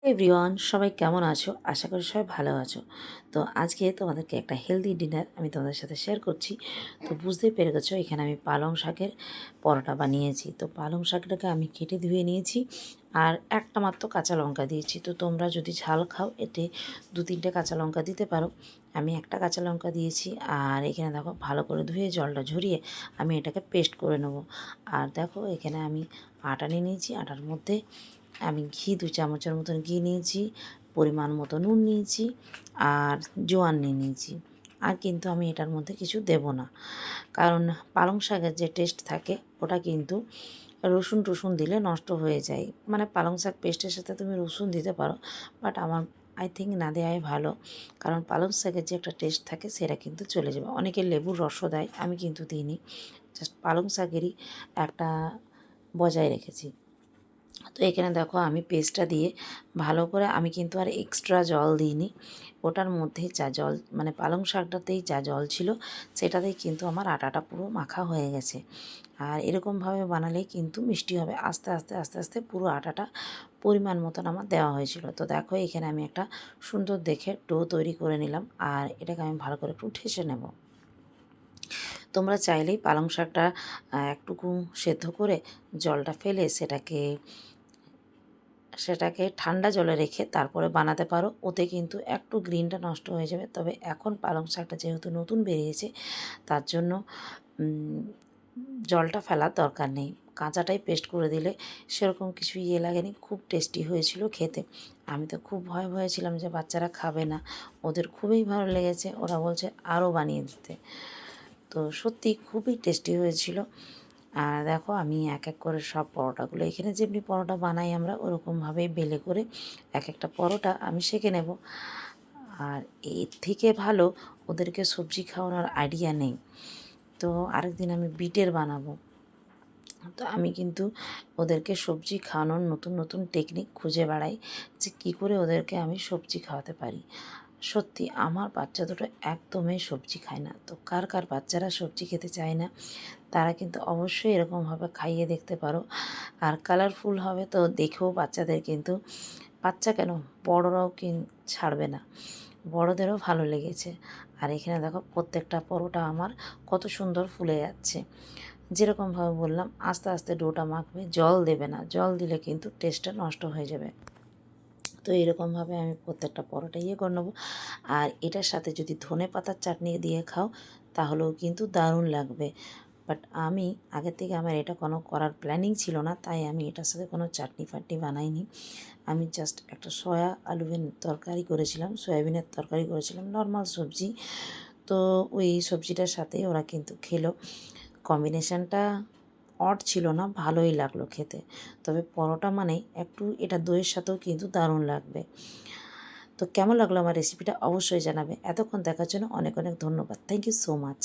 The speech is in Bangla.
এভরিওয়ান, সবাই কেমন আছো? আশা করি সবাই ভালো আছো। তো আজকে তোমাদেরকে একটা হেলদি ডিনার আমি তোমাদের সাথে শেয়ার করছি। তো বুঝতেই পেরে গেছো, এখানে আমি পালং শাকের পরোটা বানিয়েছি। তো পালং শাকটাকে আমি কেটে ধুয়ে নিয়েছি আর একটা মাত্র কাঁচা লঙ্কা দিয়েছি। তো তোমরা যদি ঝাল খাও এতে 2-3টে কাঁচা লঙ্কা দিতে পারো। আমি একটা কাঁচা লঙ্কা দিয়েছি। আর এখানে দেখো ভালো করে ধুয়ে জলটা ঝরিয়ে আমি এটাকে পেস্ট করে নেব। আর দেখো এখানে আমি আটা নিয়ে নিয়েছি। আটার মধ্যে আমি ঘি 2 চামচের মতন ঘি নিয়েছি, পরিমাণ মতো নুন নিয়েছি আর জোয়ান নিয়ে নিয়েছি। আর কিন্তু আমি এটার মধ্যে কিছু দেব না, কারণ পালং শাকের যে টেস্ট থাকে ওটা কিন্তু রসুন টসুন দিলে নষ্ট হয়ে যায়। মানে পালং শাক পেস্টের সাথে তুমি রসুন দিতে পারো, বাট আমার আই থিঙ্ক না দেওয়াই ভালো, কারণ পালং শাকের যে একটা টেস্ট থাকে সেটা কিন্তু চলে যাবে। অনেকে লেবুর রসও দেয়, আমি কিন্তু দিইনি, জাস্ট পালং শাকেরই একটা বজায় রেখেছি। তো এখানে দেখো আমি পেস্টটা দিয়ে ভালো করে, আমি কিন্তু আর এক্সট্রা জল দিইনি। ওটার মধ্যেই যা জল, মানে পালং শাকটাতেই যা জল ছিল সেটাতেই কিন্তু আমার আটাটা পুরো মাখা হয়ে গেছে। আর এরকমভাবে বানালেই কিন্তু মিষ্টি হবে। আস্তে আস্তে আস্তে আস্তে পুরো আটাটা পরিমাণ মতন আমার দেওয়া হয়েছিল। তো দেখো এখানে আমি একটা সুন্দর দেখে ডো তৈরি করে নিলাম। আর এটাকে আমি ভালো করে একটু ঠেসে নেব। তোমরা চাইলেই পালং শাকটা একটুকু সেদ্ধ করে জলটা ফেলে সেটাকে ঠান্ডা জলে রেখে তারপরে বানাতে পারো। ওতে কিন্তু একটু গ্রিনটা নষ্ট হয়ে যাবে। তবে এখন পালং শাকটা যেহেতু নতুন বেরিয়েছে, তার জন্য জলটা ফেলার দরকার নেই। কাঁচাটাই পেস্ট করে দিলে সেরকম কিছু লাগেনি, খুব টেস্টি হয়েছিল খেতে। আমি তো খুব ভয়ে ছিলাম যে বাচ্চারা খাবে না, ওদের খুবই ভালো লেগেছে, ওরা বলছে আরও বানিয়ে দিতে। তো সত্যি খুবই টেস্টি হয়েছিল। আর দেখো আমি এক এক করে সব পরোটাগুলো, এখানে যেমনি পরোটা বানাই আমরা ওরকমভাবেই বেলে করে এক একটা পরোটা আমি সেঁকে নেব। আর এর থেকে ভালো ওদেরকে সবজি খাওয়ানোর আইডিয়া নেই। তো আরেকদিন আমি বিটের বানাবো। তো আমি কিন্তু ওদেরকে সবজি খাওয়ানোর নতুন নতুন টেকনিক খুঁজে বেড়াই, যে কী করে ওদেরকে আমি সবজি খাওয়াতে পারি। সত্যি আমার বাচ্চা দুটো একদমই সবজি খায় না। তো কার কার বাচ্চারা সবজি খেতে চায় না, তারা কিন্তু অবশ্যই এরকমভাবে খাইয়ে দেখতে পারো। আর কালারফুল হবে তো দেখেও বাচ্চাদের কিন্তু, বাচ্চা কেন বড়রাও ছাড়বে না, বড়দেরও ভালো লেগেছে। আর এখানে দেখো প্রত্যেকটা পরোটা আমার কত সুন্দর ফুলে যাচ্ছে। যেরকমভাবে বললাম আস্তে আস্তে ডোটা মাখবে, জল দেবে না, জল দিলে কিন্তু টেস্টটা নষ্ট হয়ে যাবে। তো এরকমভাবে আমি প্রত্যেকটা পরোটা করে নেবো। আর এটার সাথে যদি ধনেপাতার চাটনি দিয়ে খাও তাহলেও কিন্তু দারুণ লাগবে। বাট আমি আগের থেকে আমার এটা কোনো করার প্ল্যানিং ছিল না, তাই আমি এটার সাথে কোনো চাটনি ফাটনি বানাইনি। আমি জাস্ট একটা তরকারি করেছিলাম, সয়াবিনের তরকারি করেছিলাম, নর্মাল সবজি। তো ওই সবজিটার সাথে ওরা কিন্তু খেলো। কম্বিনেশানটা অড ছিল না, ভালোই লাগলো খেতে। তবে পরোটা মানে একটু এটা দইয়ের সাথেও কিন্তু দারুণ লাগবে। তো কেমন লাগলো আমার রেসিপিটা অবশ্যই জানাবে। এতক্ষণ দেখার জন্য অনেক অনেক ধন্যবাদ। Thank you so much.